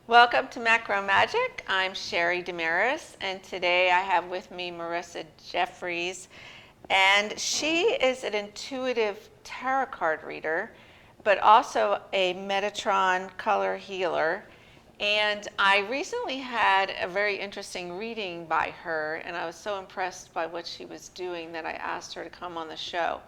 Welcome to Macro Magic. I'm Sheri DeMaris, and today I have with me Marissa Jefferys, and she is an intuitive tarot card reader, but also a Metatron color healer. And I recently had a very interesting reading by her, and I was so impressed by what she was doing that I asked her to come on the show.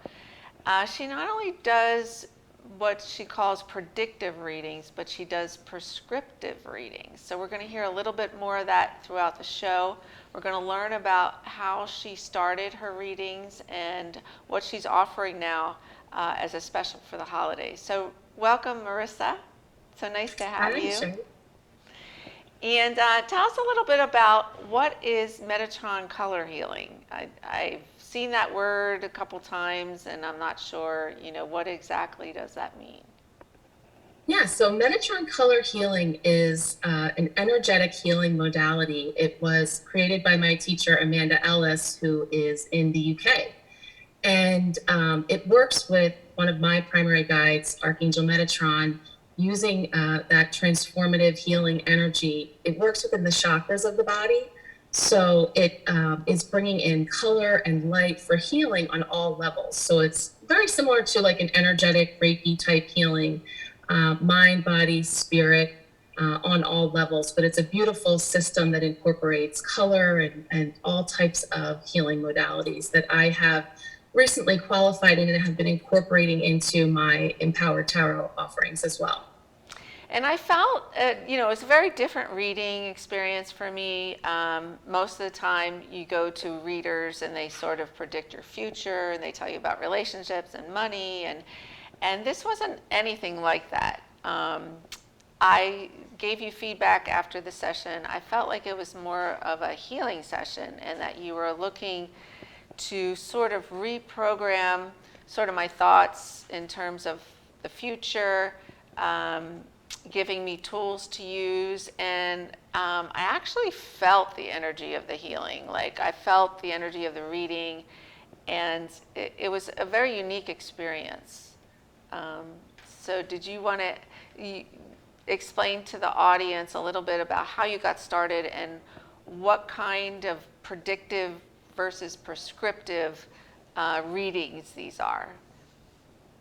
She not only does what she calls predictive readings, but she does prescriptive readings. So we're going to hear a little bit more of that throughout the show. We're going to learn about how she started her readings and what she's offering now as a special for the holidays. So welcome, Marissa. So nice to have Hi, you. Sheri. And tell us a little bit about what is Metatron color healing. I've seen that word a couple times, and I'm not sure, what exactly does that mean? Yeah, so Metatron color healing is an energetic healing modality. It was created by my teacher, Amanda Ellis, who is in the UK. And it works with one of my primary guides, Archangel Metatron, using that transformative healing energy. It works within the chakras of the body. So it is bringing in color and light for healing on all levels. So it's very similar to like an energetic Reiki type healing, mind, body, spirit, on all levels. But it's a beautiful system that incorporates color and all types of healing modalities that I have recently qualified in and have been incorporating into my Empowered Tarot offerings as well. And I felt, it was a very different reading experience for me. Most of the time, you go to readers and they sort of predict your future and they tell you about relationships and money, and this wasn't anything like that. I gave you feedback after the session. I felt like it was more of a healing session, and that you were looking to sort of reprogram sort of my thoughts in terms of the future. Giving me tools to use, and I actually felt the energy of the healing. Like, I felt the energy of the reading, and it was a very unique experience. So did you want to explain to the audience a little bit about how you got started and what kind of predictive versus prescriptive readings these are?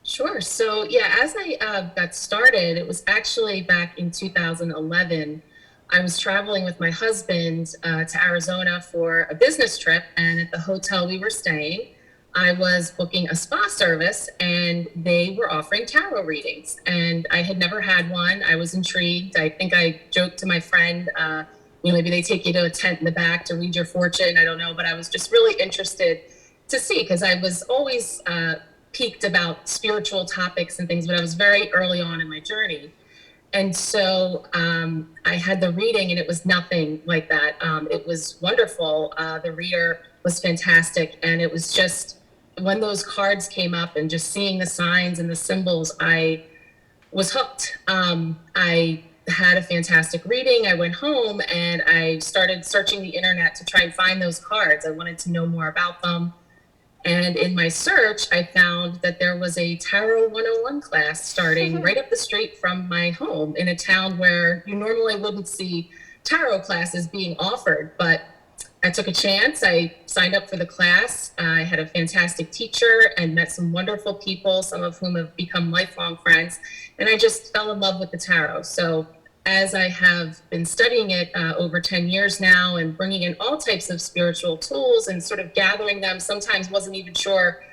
Sure. So, yeah, as I got started, it was actually back in 2011. I was traveling with my husband to Arizona for a business trip, and at the hotel we were staying, I was booking a spa service, and they were offering tarot readings. And I had never had one. I was intrigued. I think I joked to my friend, maybe they take you to a tent in the back to read your fortune. I don't know, but I was just really interested to see because I was always piqued about spiritual topics and things, but I was very early on in my journey. And so I had the reading, and it was nothing like that. It was wonderful. The reader was fantastic. And it was just when those cards came up and just seeing the signs and the symbols, I was hooked. I had a fantastic reading. I went home and I started searching the internet to try and find those cards. I wanted to know more about them. And in my search, I found that there was a Tarot 101 class starting right up the street from my home in a town where you normally wouldn't see tarot classes being offered. But I took a chance. I signed up for the class. I had a fantastic teacher and met some wonderful people, some of whom have become lifelong friends. And I just fell in love with the tarot. So as I have been studying it over 10 years now and bringing in all types of spiritual tools and sort of gathering them, sometimes wasn't even sure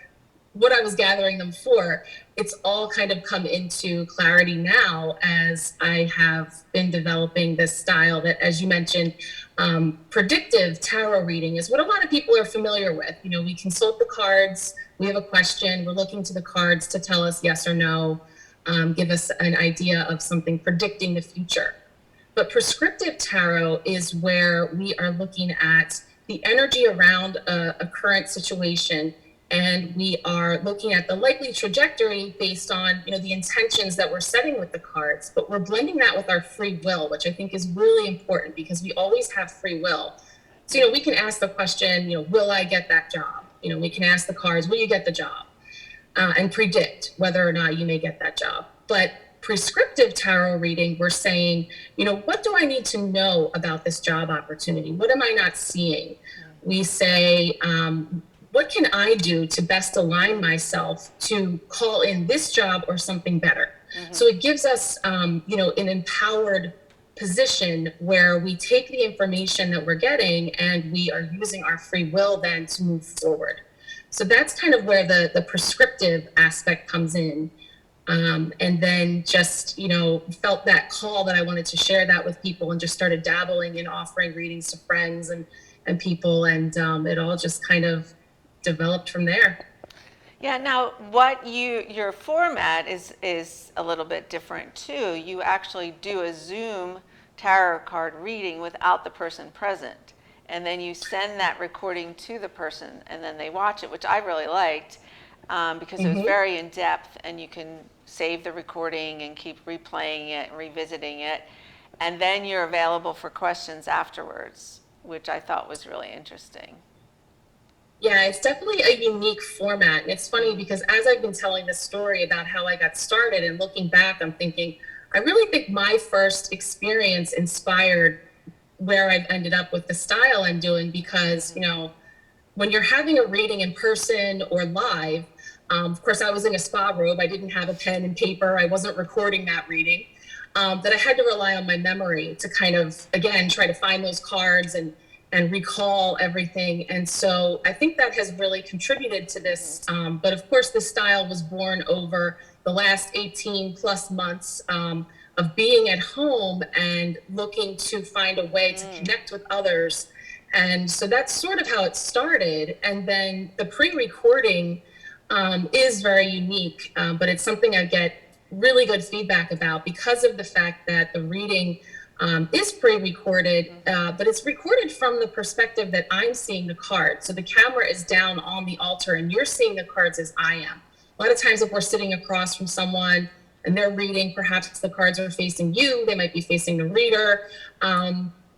what I was gathering them for. It's all kind of come into clarity now as I have been developing this style that, as you mentioned, predictive tarot reading is what a lot of people are familiar with. We consult the cards, we have a question, we're looking to the cards to tell us yes or no. Give us an idea of something predicting the future. But prescriptive tarot is where we are looking at the energy around a current situation, and we are looking at the likely trajectory based on the intentions that we're setting with the cards. But we're blending that with our free will, which I think is really important because we always have free will. So we can ask the question, will I get that job? We can ask the cards, will you get the job? And predict whether or not you may get that job. But prescriptive tarot reading, we're saying, what do I need to know about this job opportunity? What am I not seeing? We say, what can I do to best align myself to call in this job or something better? So it gives us, an empowered position where we take the information that we're getting and we are using our free will then to move forward. So that's kind of where the prescriptive aspect comes in. And then just, felt that call that I wanted to share that with people and just started dabbling in offering readings to friends and people. And it all just kind of developed from there. Yeah, now your format is a little bit different too. You actually do a Zoom tarot card reading without the person present. And then you send that recording to the person and then they watch it, which I really liked because it was very in depth and you can save the recording and keep replaying it and revisiting it. And then you're available for questions afterwards, which I thought was really interesting. Yeah, it's definitely a unique format. And it's funny because as I've been telling this story about how I got started and looking back, I'm thinking, I really think my first experience inspired where I've ended up with the style I'm doing because, when you're having a reading in person or live, of course, I was in a spa robe. I didn't have a pen and paper. I wasn't recording that reading. That I had to rely on my memory to kind of, again, try to find those cards and recall everything. And so I think that has really contributed to this. But of course, this style was born over the last 18 plus months of being at home and looking to find a way to connect with others. And so that's sort of how it started. And then the pre-recording is very unique, but it's something I get really good feedback about because of the fact that the reading is pre-recorded, but it's recorded from the perspective that I'm seeing the cards. So the camera is down on the altar and you're seeing the cards as I am. A lot of times if we're sitting across from someone and they're reading, perhaps the cards are facing you, they might be facing the reader.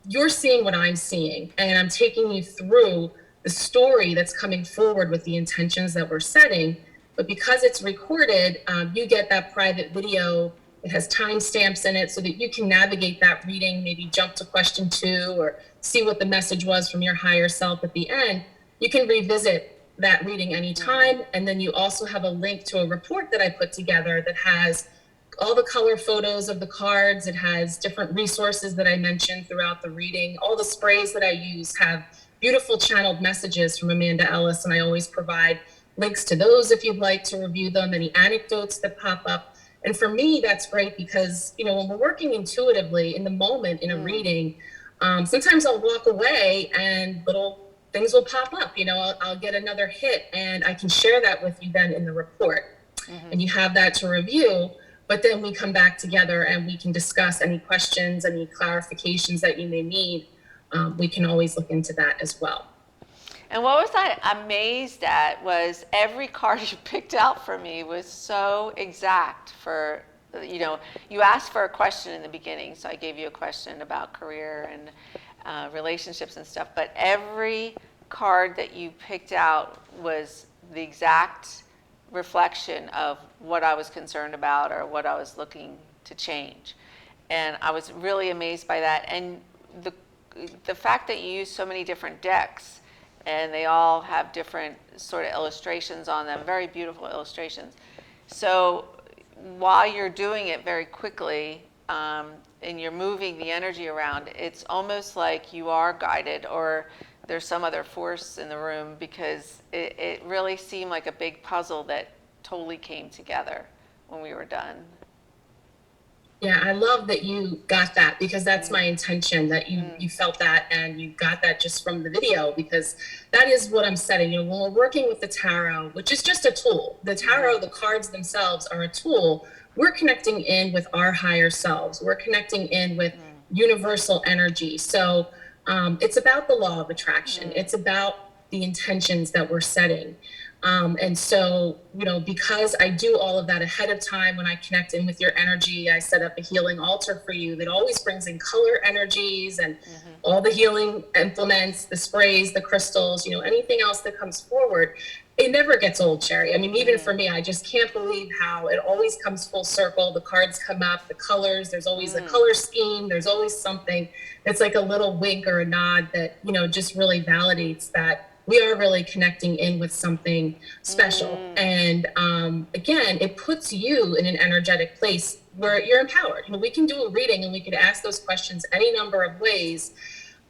You're seeing what I'm seeing and I'm taking you through the story that's coming forward with the intentions that we're setting. But because it's recorded, you get that private video. It has timestamps in it so that you can navigate that reading, maybe jump to question 2 or see what the message was from your higher self at the end. You can revisit that reading anytime. And then you also have a link to a report that I put together that has all the color photos of the cards. It has different resources that I mentioned throughout the reading. All the sprays that I use have beautiful channeled messages from Amanda Ellis, and I always provide links to those if you'd like to review them, any anecdotes that pop up. And for me, that's great because, when we're working intuitively in the moment in a reading, sometimes I'll walk away and little things will pop up. I'll get another hit and I can share that with you then in the report. And you have that to review. But then we come back together and we can discuss any questions, any clarifications that you may need. We can always look into that as well. And what was I amazed at was every card you picked out for me was so exact for, you asked for a question in the beginning. So I gave you a question about career and relationships and stuff. But every card that you picked out was the exact reflection of what I was concerned about or what I was looking to change. And I was really amazed by that. And the fact that you use so many different decks and they all have different sort of illustrations on them, very beautiful illustrations. So while you're doing it very quickly and you're moving the energy around, it's almost like you are guided or there's some other force in the room because it really seemed like a big puzzle that totally came together when we were done. Yeah, I love that you got that because that's my intention, that you felt that and you got that just from the video because that is what I'm setting. When we're working with the tarot, which is just a tool, the tarot, the cards themselves are a tool. We're connecting in with our higher selves. We're connecting in with universal energy. So it's about the law of attraction. It's about the intentions that we're setting. And so, because I do all of that ahead of time, when I connect in with your energy, I set up a healing altar for you that always brings in color energies and all the healing implements, the sprays, the crystals, anything else that comes forward. it never gets old, Sheri. I mean, even for me, I just can't believe how it always comes full circle. The cards come up, the colors, there's always a color scheme, there's always something. It's like a little wink or a nod that, just really validates that we are really connecting in with something special. And again, it puts you in an energetic place where you're empowered. We can do a reading and we could ask those questions any number of ways.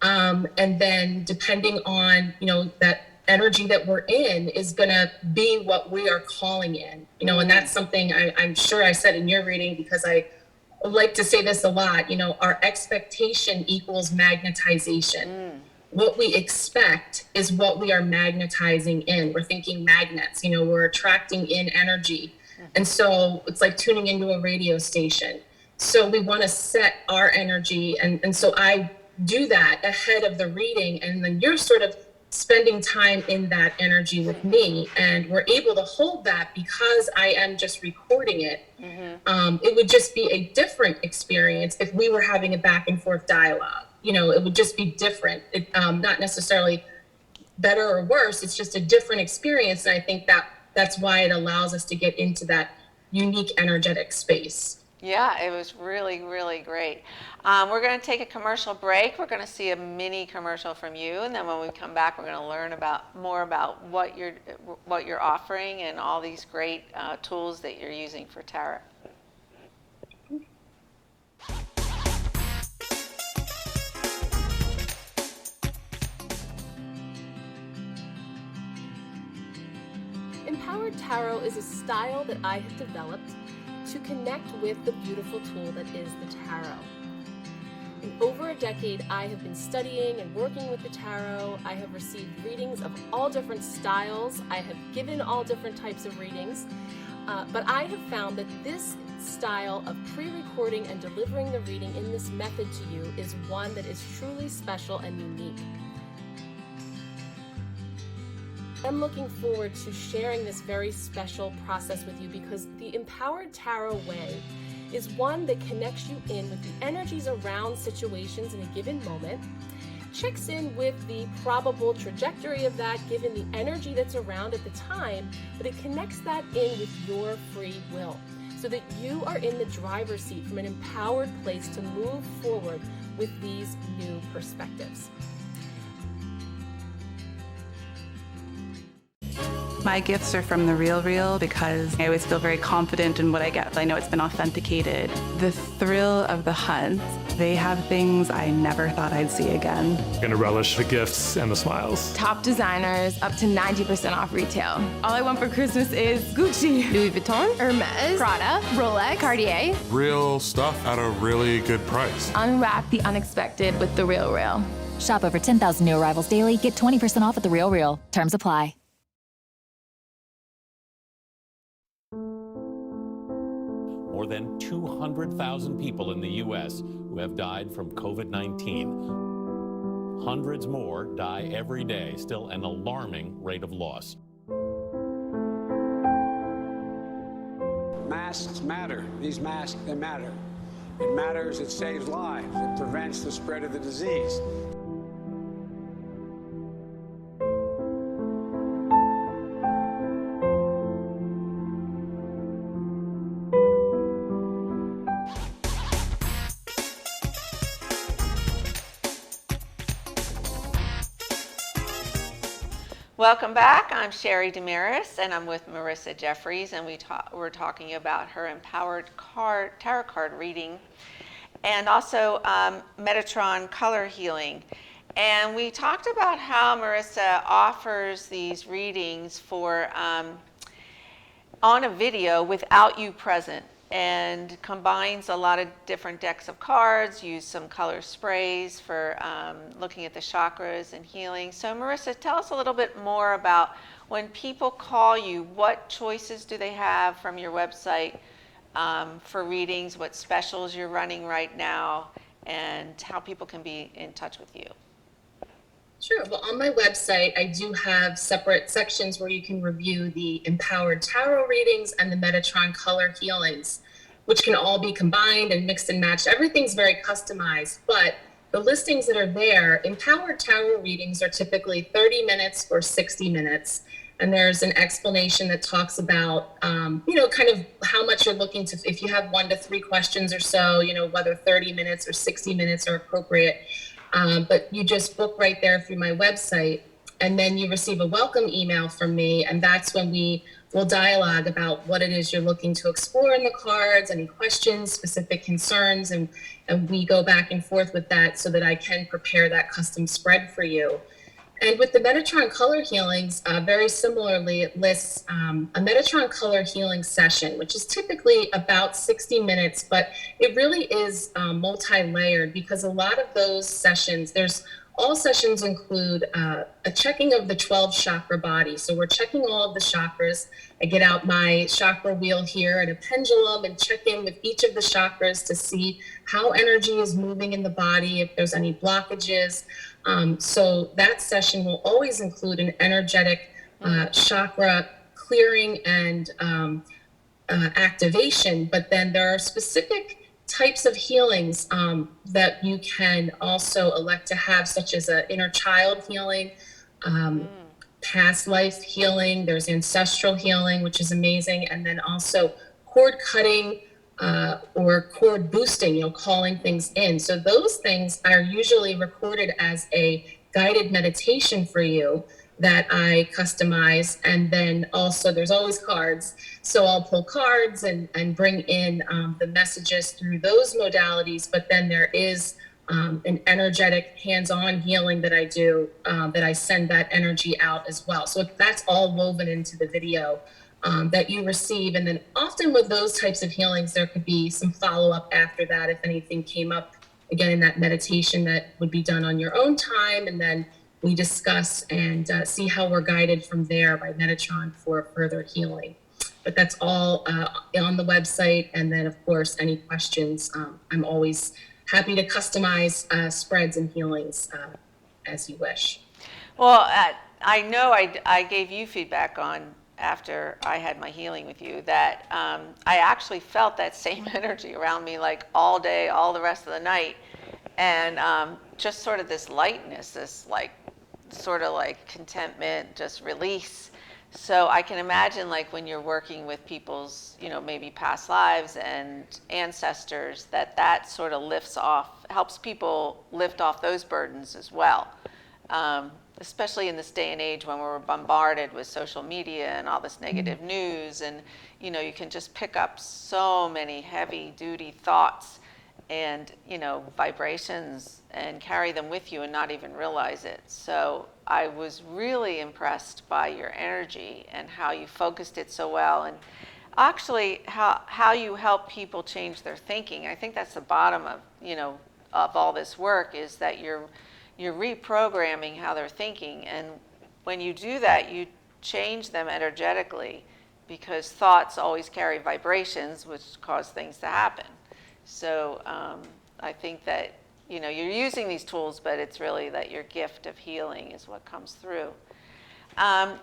And then depending on, that energy that we're in is going to be what we are calling in, and that's something I'm sure I said in your reading, because I like to say this a lot, our expectation equals magnetization. What we expect is what we are magnetizing in. We're thinking magnets, we're attracting in energy. And so it's like tuning into a radio station. So we want to set our energy. And so I do that ahead of the reading. And then you're sort of spending time in that energy with me, and we're able to hold that because I am just recording it. It would just be a different experience if we were having a back and forth dialogue. It would just be different. Not necessarily better or worse. It's just a different experience. And I think that's why it allows us to get into that unique energetic space. Yeah, it was really, really great. We're going to take a commercial break. We're going to see a mini commercial from you, and then when we come back, we're going to learn more about what you're offering and all these great tools that you're using for tarot. Empowered Tarot is a style that I have developed to connect with the beautiful tool that is the tarot. In over a decade, I have been studying and working with the tarot. I have received readings of all different styles. I have given all different types of readings, but I have found that this style of pre-recording and delivering the reading in this method to you is one that is truly special and unique. I'm looking forward to sharing this very special process with you, because the Empowered Tarot way is one that connects you in with the energies around situations in a given moment, checks in with the probable trajectory of that given the energy that's around at the time, but it connects that in with your free will so that you are in the driver's seat from an empowered place to move forward with these new perspectives. My gifts are from the Real because I always feel very confident in what I get. I know it's been authenticated. The thrill of the hunt. They have things I never thought I'd see again. Gonna relish the gifts and the smiles. Top designers, up to 90% off retail. All I want for Christmas is Gucci, Louis Vuitton, Hermes, Prada, Rolex, Cartier. Real stuff at a really good price. Unwrap the unexpected with the Real. Shop over 10,000 new arrivals daily. Get 20% off at the Real. Terms apply. More than 200,000 people in the U.S. who have died from COVID-19. Hundreds more die every day, still an alarming rate of loss. Masks matter. These masks, they matter. It matters, it saves lives, it prevents the spread of the disease. Welcome back. I'm Sheri DeMaris, and I'm with Marissa Jefferys, and we're talking about her empowered tarot card reading, and also Metatron color healing. And we talked about how Marissa offers these readings for on a video without you present, and combines a lot of different decks of cards, use some color sprays for looking at the chakras and healing. So Marissa, tell us a little bit more about when people call you, what choices do they have from your website for readings, what specials you're running right now, and how people can be in touch with you. Sure. Well, on my website, I do have separate sections where you can review the Empowered Tarot readings and the Metatron color healings, which can all be combined and mixed and matched. Everything's very customized, but the listings that are there, Empowered Tarot readings are typically 30 minutes or 60 minutes. And there's an explanation that talks about, kind of how much you're looking to, if you have 1 to 3 questions or so, whether 30 minutes or 60 minutes are appropriate. But you just book right there through my website, and then you receive a welcome email from me. And that's when we will dialogue about what it is you're looking to explore in the cards, any questions, specific concerns, and we go back and forth with that so that I can prepare that custom spread for you. And with the Metatron color healings, very similarly, it lists a Metatron color healing session, which is typically about 60 minutes, but it really is multi-layered, because a lot of those sessions, all sessions include a checking of the 12 chakra body. So we're checking all of the chakras. I get out my chakra wheel here and a pendulum and check in with each of the chakras to see how energy is moving in the body, if there's any blockages. So that session will always include an energetic chakra clearing and activation, but then there are specific types of healings that you can also elect to have, such as an inner child healing, past life healing, there's ancestral healing, which is amazing, and then also cord cutting, or cord boosting, calling things in. So those things are usually recorded as a guided meditation for you that I customize. And then also there's always cards. So I'll pull cards and bring in the messages through those modalities. But then there is an energetic hands-on healing that I do, that I send that energy out as well. So that's all woven into the video that you receive. And then often with those types of healings, there could be some follow-up after that if anything came up, again, in that meditation that would be done on your own time. And then we discuss and see how we're guided from there by Metatron for further healing. But that's all on the website. And then, of course, any questions, I'm always happy to customize spreads and healings as you wish. Well, I know I gave you feedback on, after I had my healing with you, that I actually felt that same energy around me, like all day, all the rest of the night. And just sort of this lightness, this sort of contentment, just release. So I can imagine, when you're working with people's, maybe past lives and ancestors, that sort of helps people lift off those burdens as well. Especially in this day and age when we're bombarded with social media and all this negative news, and you can just pick up so many heavy duty thoughts and vibrations and carry them with you and not even realize it. So I was really impressed by your energy and how you focused it so well, and actually how you help people change their thinking. I think that's the bottom of of all this work, is that you're reprogramming how they're thinking. And when you do that, you change them energetically, because thoughts always carry vibrations, which cause things to happen. So I think that, you're using these tools, but it's really that your gift of healing is what comes through.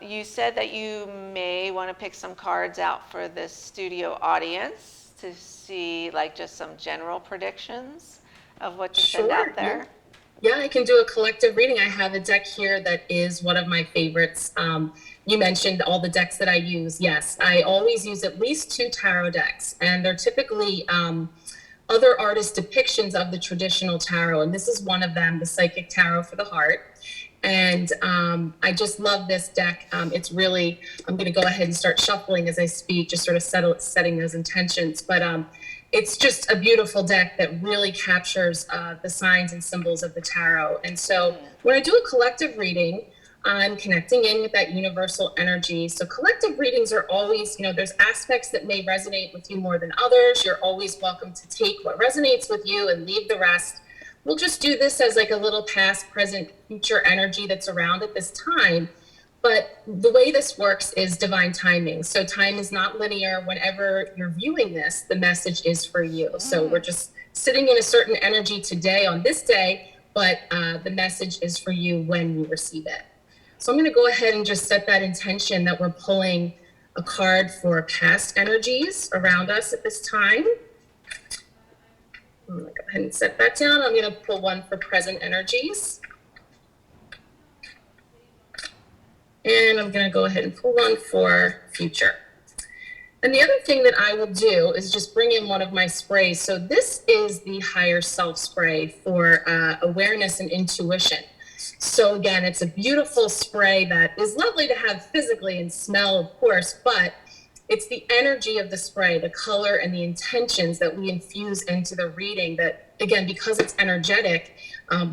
You said that you may want to pick some cards out for this studio audience to see just some general predictions of what to send out there. Yeah, I can do a collective reading. I have a deck here that is one of my favorites. You mentioned all the decks that I use. Yes, I always use at least 2 tarot decks, and they're typically other artist depictions of the traditional tarot. And this is one of them, the Psychic Tarot for the Heart. And I just love this deck. It's really, I'm going to go ahead and start shuffling as I speak, just sort of setting those intentions. But it's just a beautiful deck that really captures the signs and symbols of the tarot. And so when I do a collective reading, I'm connecting in with that universal energy. So collective readings are always, there's aspects that may resonate with you more than others. You're always welcome to take what resonates with you and leave the rest. We'll just do this as a little past, present, future energy that's around at this time. But the way this works is divine timing. So time is not linear. Whenever you're viewing this, the message is for you. So we're just sitting in a certain energy today on this day, but the message is for you when you receive it. So I'm going to go ahead and just set that intention that we're pulling a card for past energies around us at this time. I'm going to go ahead and set that down. I'm going to pull one for present energies. And I'm going to go ahead and pull one for future. And the other thing that I will do is just bring in one of my sprays. So this is the Higher Self spray for awareness and intuition. So again, it's a beautiful spray that is lovely to have physically and smell, of course, but it's the energy of the spray, the color and the intentions that we infuse into the reading that, again, because it's energetic,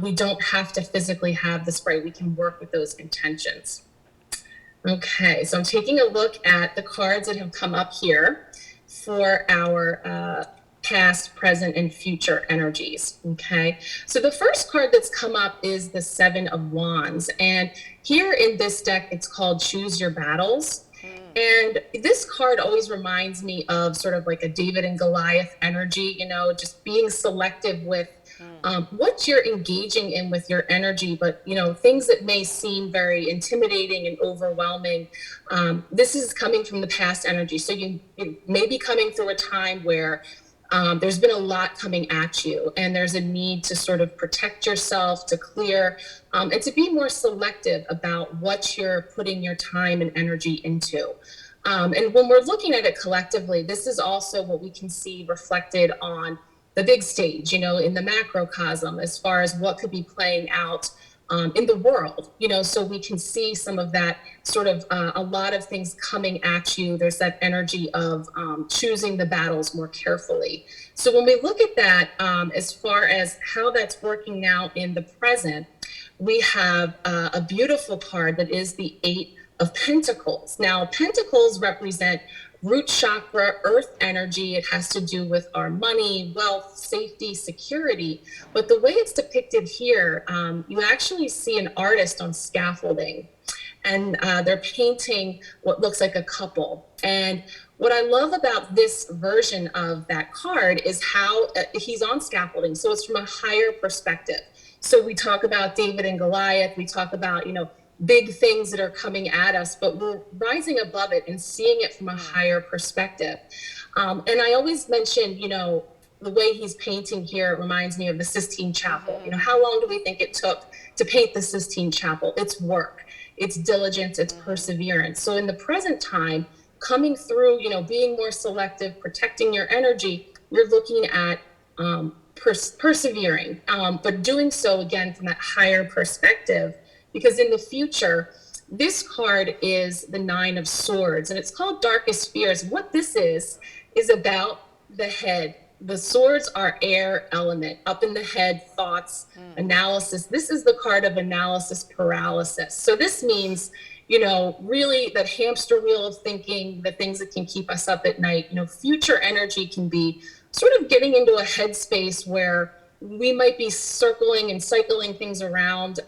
we don't have to physically have the spray. We can work with those intentions. Okay, so I'm taking a look at the cards that have come up here for our past, present, and future energies. Okay, so the first card that's come up is the Seven of Wands. And here in this deck, it's called Choose Your Battles. And this card always reminds me of sort of like a David and Goliath energy, you know, just being selective with what you're engaging in with your energy, but, you know, things that may seem very intimidating and overwhelming. This is coming from the past energy. So you may be coming through a time where there's been a lot coming at you, and there's a need to sort of protect yourself, to clear, and to be more selective about what you're putting your time and energy into. And when we're looking at it collectively, this is also what we can see reflected on the big stage, you know, in the macrocosm, as far as what could be playing out in the world, you know, so we can see some of that sort of a lot of things coming at you. There's that energy of choosing the battles more carefully. So when we look at that, as far as how that's working now in the present, we have a beautiful card that is the Eight of Pentacles. Now, Pentacles represent root chakra, earth energy. It has to do with our money, wealth, safety, security. But the way it's depicted here, you actually see an artist on scaffolding, and they're painting what looks like a couple. And what I love about this version of that card is how he's on scaffolding. So it's from a higher perspective. So we talk about David and Goliath. We talk about, you know, big things that are coming at us, but we're rising above it and seeing it from a higher perspective. And I always mention, you know, the way he's painting here reminds me of the Sistine Chapel. You know, how long do we think it took to paint the Sistine Chapel? It's work, it's diligence, it's perseverance. So in the present time, coming through, you know, being more selective, protecting your energy, you're looking at persevering, but doing so again from that higher perspective. Because in the future, this card is the Nine of Swords, and it's called Darkest Fears. What this is about the head. The swords are air element, up in the head, thoughts, analysis. This is the card of analysis paralysis. So this means, you know, really that hamster wheel of thinking, the things that can keep us up at night. You know, future energy can be sort of getting into a headspace where we might be circling and cycling things around,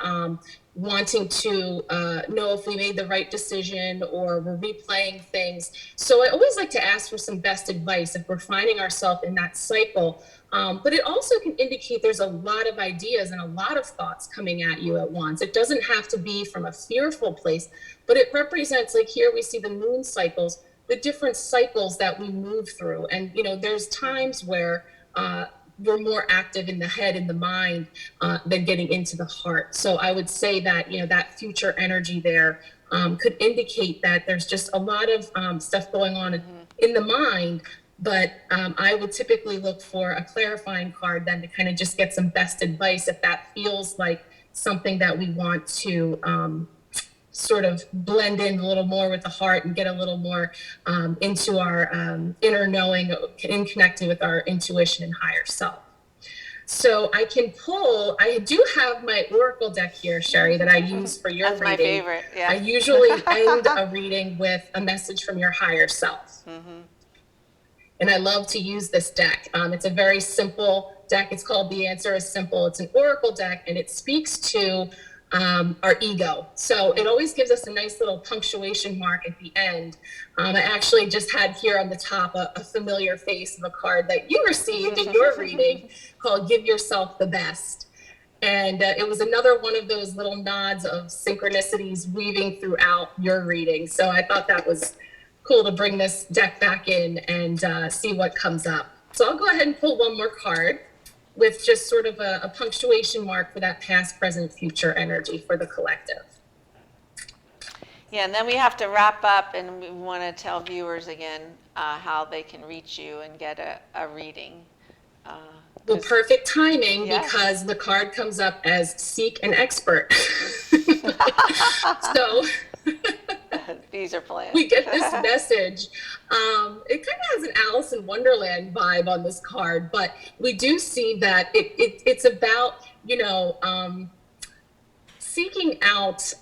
wanting to know if we made the right decision, or we're replaying things. So I always like to ask for some best advice if we're finding ourselves in that cycle. But it also can indicate there's a lot of ideas and a lot of thoughts coming at you at once. It doesn't have to be from a fearful place, but it represents, like here we see the moon cycles, the different cycles that we move through. And, you know, there's times where we're more active in the head and the mind than getting into the heart. So I would say that, you know, that future energy there could indicate that there's just a lot of stuff going on in the mind. But I would typically look for a clarifying card then to kind of just get some best advice if that feels like something that we want to sort of blend in a little more with the heart and get a little more into our inner knowing and connecting with our intuition and higher self. So I do have my Oracle deck here, Sheri, that I use for your reading. That's my favorite, yeah. I usually end a reading with a message from your higher self. And I love to use this deck. It's a very simple deck. It's called The Answer is Simple. It's an Oracle deck, and it speaks to our ego. So it always gives us a nice little punctuation mark at the end. I actually just had here on the top a familiar face of a card that you received in your reading called Give Yourself the Best. And it was another one of those little nods of synchronicities weaving throughout your reading. So I thought that was cool to bring this deck back in and see what comes up. So I'll go ahead and pull one more card with just sort of a punctuation mark for that past, present, future energy for the collective. Yeah, and then we have to wrap up, and we want to tell viewers again how they can reach you and get a reading. Well, perfect timing, Yes. because the card comes up as seek an expert. So These are planned. we get this message. It kind of has an Alice in Wonderland vibe on this card, but we do see that it's about, seeking out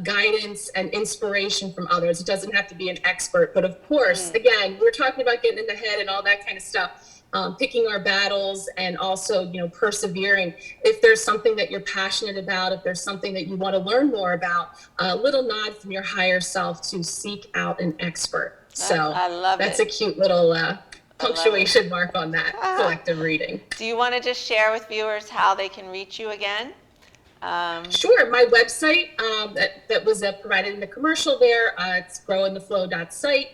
guidance and inspiration from others. It doesn't have to be an expert, but of course, again, we're talking about getting in the head and all that kind of stuff. Picking our battles, and also, persevering. If there's something that you're passionate about, if there's something that you want to learn more about, a little nod from your higher self to seek out an expert. So I love that's it. a cute little punctuation mark on that collective reading. Do you want to just share with viewers how they can reach you again? Sure. My website that was provided in the commercial there, it's growintheflow.site.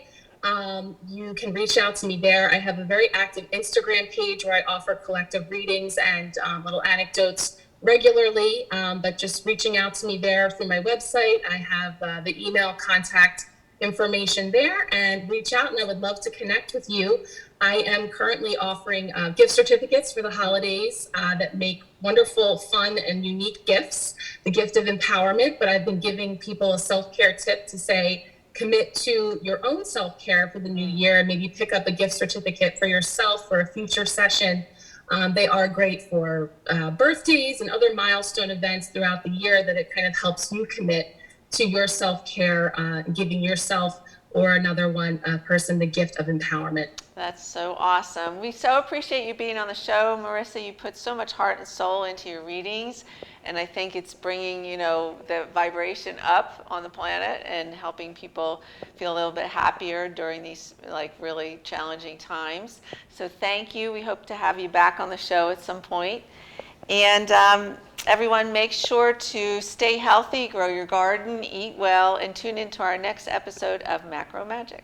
You can reach out to me there. I have a very active Instagram page where I offer collective readings and little anecdotes regularly, but just reaching out to me there through my website. I have the email contact information there, and reach out, and I would love to connect with you. I am currently offering gift certificates for the holidays that make wonderful, fun, and unique gifts, the gift of empowerment, but I've been giving people a self-care tip to say, commit to your own self-care for the new year. Maybe pick up a gift certificate for yourself for a future session. They are great for birthdays and other milestone events throughout the year, that it kind of helps you commit to your self-care, giving yourself or another person the gift of empowerment. That's so awesome. We so appreciate you being on the show, Marissa. You put so much heart and soul into your readings, and I think it's bringing, the vibration up on the planet and helping people feel a little bit happier during these really challenging times. So thank you. We hope to have you back on the show at some point. And everyone, make sure to stay healthy, grow your garden, eat well, and tune into our next episode of Macro Magic.